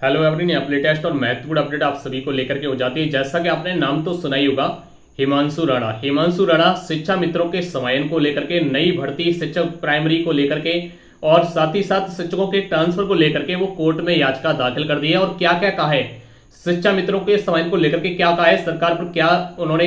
Hello everyone, यहाँ latest और महत्वपूर्ण अपडेट आप सभी को लेकर के हो जाती है। जैसा कि आपने नाम तो सुना ही होगा, हिमांशु राणा शिक्षा मित्रों के समायन को लेकर के, नई भर्ती शिक्षक प्राइमरी को लेकर के और साथ ही साथ शिक्षकों के ट्रांसफर को लेकर के वो कोर्ट में याचिका दाखिल कर दी है। और क्या क्या कहा है, शिक्षा मित्रों के समायन को लेकर के क्या कहा है, सरकार पर क्या उन्होंने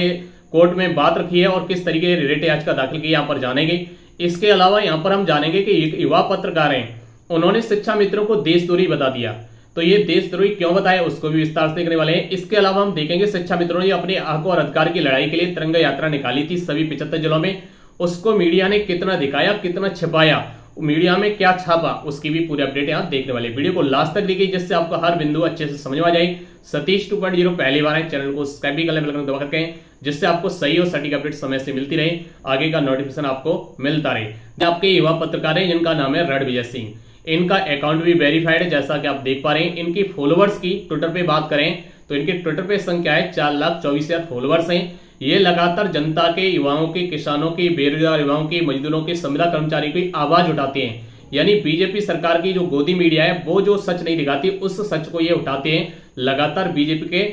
कोर्ट में बात रखी है और किस तरीके की रिट याचिका दाखिल की, यहाँ पर जानेंगे। इसके अलावा यहाँ पर हम जानेंगे कि युवा पत्रकार हैं, उन्होंने शिक्षा मित्रों को देशद्रोही बता दिया। तो ये देशद्रोही क्यों बताया, उसको भी विस्तार से देखने वाले हैं। इसके अलावा हम देखेंगे शिक्षा मित्रों ने अपने हक और अधिकार की लड़ाई के लिए तिरंगा यात्रा निकाली थी सभी 75 जिलों में, उसको मीडिया ने कितना दिखाया, कितना छिपाया, मीडिया में क्या छापा, उसकी भी पूरी अपडेट यहाँ देखने वाले। वीडियो को लास्ट तक देखिए जिससे आपको हर बिंदु अच्छे से समझ में आ जाए। सतीश 2.0 पहली बार है, चैनल को सब्सक्राइब भी कर लें, बेल आइकन दबा करके, जिससे आपको सही और सटीक अपडेट समय से मिलती रहे, आगे का नोटिफिकेशन आपको मिलता रहे। आपके युवा पत्रकार हैं जिनका नाम है रणविजय सिंह, इनका अकाउंट भी वेरीफाइड है जैसा कि आप देख पा रहे हैं। इनकी फॉलोअर्स की ट्विटर पे बात करें तो इनके ट्विटर पे संख्या है 4,24,000 फॉलोअर्स हैं। ये लगातार जनता के, युवाओं के, किसानों की, बेरोजगार युवाओं की, मजदूरों की, संविदा कर्मचारी की आवाज उठाते हैं। यानी बीजेपी सरकार की जो गोदी मीडिया है वो जो सच नहीं दिखाती, उस सच को ये उठाते हैं। लगातार बीजेपी के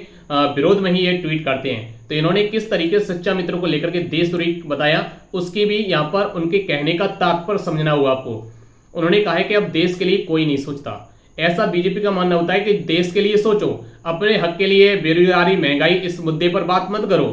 विरोध में ही ये ट्वीट करते हैं। तो इन्होंने किस तरीके से शिक्षा मित्रों को लेकर के देशद्रोही बताया, उसकी भी यहाँ पर उनके कहने का तात्पर्य समझना होगा आपको। उन्होंने कहा है कि अब देश के लिए कोई नहीं सोचता। ऐसा बीजेपी का मानना होता है कि देश के लिए सोचो, अपने हक के लिए, बेरोजगारी, महंगाई, इस मुद्दे पर बात मत करो।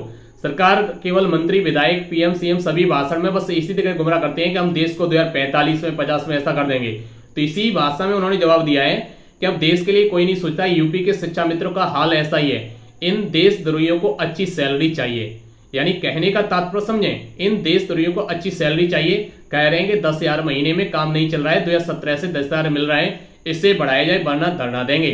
सरकार केवल मंत्री, विधायक, पीएम, सीएम सभी भाषण में बस इसी तरह गुमराह करते हैं कि हम देश को 2045 में, 50 में ऐसा कर देंगे। तो इसी भाषा में उन्होंने जवाब दिया है कि अब देश के लिए कोई नहीं सोचता। यूपी के शिक्षा मित्रों का हाल ऐसा ही है। इन देशद्रोहियों को अच्छी सैलरी चाहिए, यानी कहने का तात्पर्य समझें, इन देशद्रोहियों को अच्छी सैलरी चाहिए। कह रहे हैं कि 10,000 महीने में काम नहीं चल रहा है, 2017 से 10,000 मिल रहा है, इससे बढ़ाया जाए वरना धरना देंगे।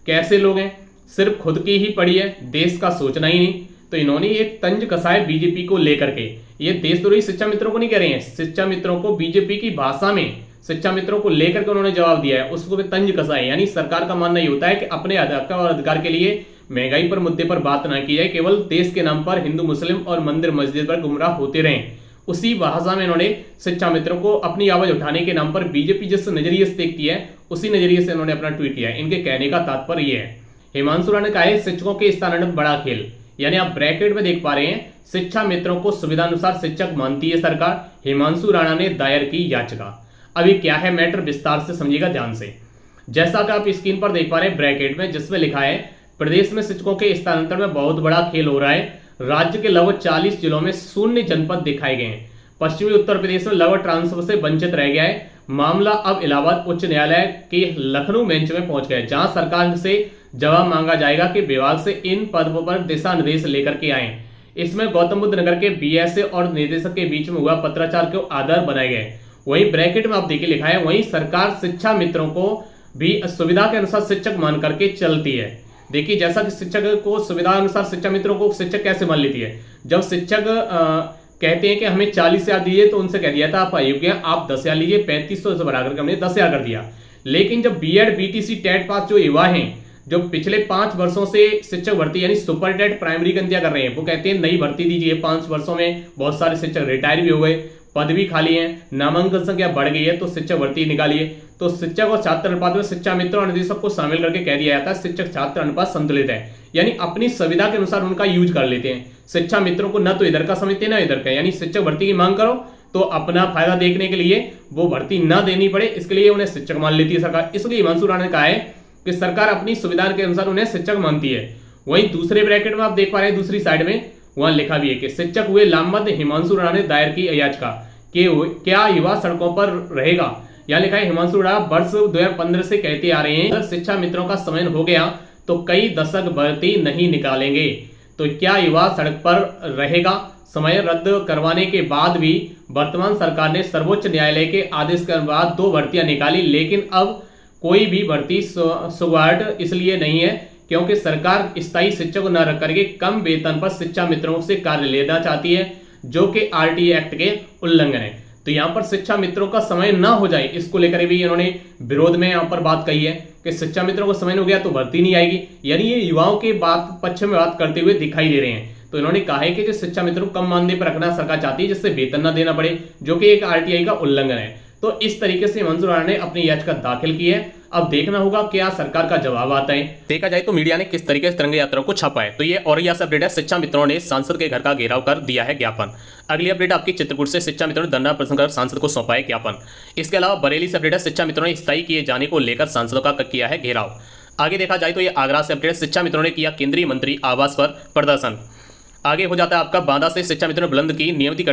कैसे लोग हैं, सिर्फ खुद की ही पड़ी है, देश का सोचना ही नहीं। तो इन्होंने एक तंज कसा है बीजेपी को लेकर के। ये देशद्रोही शिक्षा मित्रों को नहीं कह रहे हैं, शिक्षा मित्रों को बीजेपी की भाषा में शिक्षा मित्रों को लेकर के उन्होंने जवाब दिया है, उसको भी तंज कसा है। यानी सरकार का मानना ये होता है कि अपने अधिकार के लिए, महंगाई पर मुद्दे पर बात ना की जाए, केवल देश के नाम पर हिंदू मुस्लिम और मंदिर मस्जिद पर गुमराह होते रहें। उसी भाषा में इन्होंने शिक्षा मित्रों को अपनी आवाज उठाने के नाम पर बीजेपी जिस नजरिए से देखती है, उसी नजरिए से इन्होंने अपना ट्वीट किया है। इनके कहने का तात्पर्य यह है, हिमांशु राणा ने कहा है शिक्षकों के स्थानांतरण बड़ा खेल। यानी आप ब्रैकेट में देख पा रहे हैं, शिक्षा मित्रों को सुविधानुसार शिक्षक मानती है सरकार। हिमांशु राणा ने दायर की याचिका। अभी क्या है मैटर, विस्तार से समझिएगा ध्यान से। जैसा कि आप स्क्रीन पर देख पा रहे हैं ब्रैकेट में, जिसमें लिखा है प्रदेश में शिक्षकों के स्थानांतरण में बहुत बड़ा खेल हो रहा है। राज्य के लगभग 40 जिलों में 0 जनपद दिखाए गए हैं। पश्चिमी उत्तर प्रदेश में लगभग ट्रांसफर से वंचित रह गया है। मामला अब इलाहाबाद उच्च न्यायालय के लखनऊ बेंच में पहुंच गया है, जहां सरकार से जवाब मांगा जाएगा कि विभाग से इन पदों पर दिशा निर्देश लेकर के आए। इसमें गौतम बुद्ध नगर के बीएसए और निदेशक के बीच में हुआ पत्राचार को आधार बनाए गए। वही ब्रैकेट में आप देखिए लिखा है, वही सरकार शिक्षा मित्रों को भी सुविधा के अनुसार शिक्षक मान करके चलती है। देखिए, जैसा कि शिक्षक को सुविधा अनुसार शिक्षा मित्रों को शिक्षक कैसे मान लेती है। जब शिक्षक कहते हैं कि हमें 40,000 दीजिए, तो उनसे कह दिया था आप अयोग्य हैं, आप 10,000 लीजिए, 3500 से बढ़ाकर हमने 10,000 कर दिया। लेकिन जब बीएड, बीटीसी, टेट पास जो युवा हैं, जो पिछले 5 वर्षों से शिक्षक भर्ती यानी सुपर टेट प्राइमरी का इंतजार कर रहे हैं, वो कहते हैं नई भर्ती दीजिए। 5 वर्षों में बहुत सारे शिक्षक रिटायर भी हो गए, पद भी खाली हैं, नामांकन संख्या बढ़ गई है, तो शिक्षक भर्ती निकालिए। तो शिक्षक और छात्र अनुपात में शिक्षा मित्रों और निदेशक को शामिल करके कह दिया जाता है शिक्षक छात्र अनुपात संतुलित है। यानी अपनी सुविधा के अनुसार उनका यूज कर लेते हैं। शिक्षा मित्रों को न तो इधर का समझते ना इधर का। यानी शिक्षक भर्ती की मांग करो तो अपना फायदा देखने के लिए वो भर्ती न देनी पड़े, इसके लिए उन्हें शिक्षक मान लेती है सरकार। इसलिए हिमांशु राणा ने कहा है कि सरकार अपनी सुविधा के अनुसार उन्हें शिक्षक मानती है। वहीं दूसरे ब्रैकेट में आप देख पा रहे हैं, दूसरी साइड में वहां लिखा भी है कि शिक्षक हुए लामबंद, हिमांशु राणा ने दायर की याचिका कि क्या युवा सड़कों पर रहेगा। यहाँ लिखा है हिमांशु राणा वर्ष 2015 से कहते आ रहे हैं अगर शिक्षा मित्रों का समय हो गया तो कई दशक भर्ती नहीं निकालेंगे। तो क्या युवा सड़क पर रहेगा। समय रद्द करवाने के बाद भी वर्तमान सरकार ने सर्वोच्च न्यायालय के आदेश के बाद 2 भर्तियां निकाली, लेकिन अब कोई भी भर्ती सुगवार्ड इसलिए नहीं है क्योंकि सरकार स्थायी शिक्षक न रख करके कम वेतन पर शिक्षा मित्रों से कार्य लेना चाहती है, जो कि आरटीए एक्ट के उल्लंघन है। तो यहाँ पर शिक्षा मित्रों का समय ना हो जाए, इसको लेकर भी इन्होंने विरोध में यहाँ पर बात कही है कि शिक्षा मित्रों को समय हो गया तो भर्ती नहीं आएगी। यानी ये युवाओं के बात पक्ष में बात करते हुए दिखाई दे रहे हैं। तो इन्होंने कहा है कि जो शिक्षा मित्रों को कम मानदेय पर रखना सरकार चाहती है, जिससे वेतन न देना पड़े, जो कि एक आरटीआई का उल्लंघन है। तो इस तरीके से हिमांशु राणा ने अपनी याचिका दाखिल की है। अब देखना होगा क्या सरकार का जवाब आता है। देखा जाए तो मीडिया ने किस तरीके से तिरंगा यात्रा को छापा है। तो ये औरैया से अपडेट है, शिक्षा मित्रों ने सांसद के घर का घेराव कर दिया है ज्ञापन। अगली अपडेट आपकी चित्रकूट से, शिक्षा मित्रों ने धरना प्रदर्शन कर सांसद को सौंपा है ज्ञापन। इसके अलावा बरेली से अपडेट है, शिक्षा मित्रों ने स्थायी किए जाने को लेकर सांसदों का किया है घेराव। आगे देखा जाए तो ये आगरा से अपडेट, शिक्षा मित्रों ने किया केंद्रीय मंत्री आवास पर प्रदर्शन। आगे हो जाता है आपका बांदा से, शिक्षा मित्रों ने बुलंद की नियमित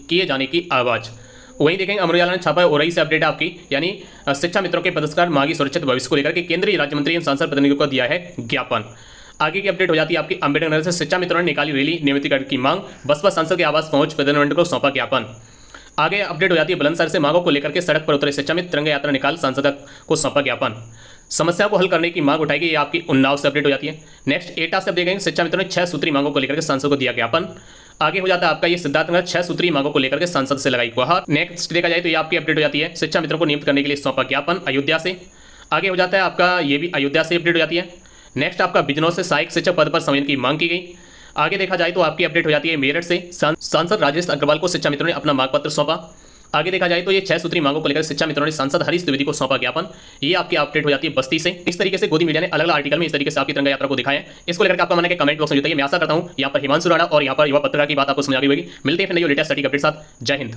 किए जाने की आवाज। वहीं देखेंगे अमर उजाला ने छापा है औरई से अपडेट आपकी, यानी शिक्षा मित्रों के प्रदर्शनकार मांगी सुरक्षित भविष्य को लेकर के केंद्रीय राज्य मंत्री एवं सांसद प्रतिनिधियों को दिया है ज्ञापन। आगे की अपडेट हो जाती है आपकी अम्बेडकर नगर से, शिक्षा मित्रों ने निकाली रैली नियमितीकरण की मांग, बसपा सांसद के आवास पहुंच प्रधानमंत्री को सौंपा ज्ञापन। आगे अपडेट हो जाती है बुलंदशहर से, मांगों को लेकर के सड़क पर उतरे शिक्षा मित्र, तिरंगा यात्रा निकाल सांसद को सौंपा ज्ञापन। समस्या को हल करने की मांग उठाई गई, ये आपकी उन्नाव से अपडेट हो जाती है। नेक्स्ट एटा से देखेंगे, शिक्षा मित्रों ने 6 सूत्री मांगों को लेकर के सांसद को दिया ज्ञापन। आगे हो जाता है आपका ये सिद्धार्थनगर, 6 सूत्री मांगों को लेकर के सांसद से लगाई गुहार। नेक्स्ट देखा जाए तो ये आपकी अपडेट हो जाती है, शिक्षा मित्रों को नियुक्त करने के लिए सौंपा ज्ञापन अयोध्या से। आगे हो जाता है आपका ये भी अयोध्या से अपडेट हो जाती है। नेक्स्ट आपका बिजनौर से सहायक शिक्षक पद पर संविलियन की मांग की गई। आगे देखा जाए तो आपकी अपडेट हो जाती है मेरठ से, सांसद राजेश अग्रवाल को शिक्षा मित्रों ने अपना मांग पत्र सौंपा। आगे देखा जाए तो ये 6 सूत्री मांगों को लेकर शिक्षा मित्रों ने सांसद हरीश द्विवेदी को सौंपा ज्ञापन। ये आपकी अपडेट हो जाती है बस्ती से। इस तरीके से गोदी मीडिया ने अलग अलग आर्टिकल में इस तरीके से आपकी तिरंगा यात्रा को दिखाया है। इसको लेकर आपका मानना है कमेंट बॉक्स में बताइए। मैं आशा करता हूं यहाँ पर हिमांशु राणा और यहाँ पर युवा पत्रकार की बात आपको समझ आ गई होगी। मिलते हैं फिर नई लेटेस्ट स्टडी अपडेट साथ। जय हिंद।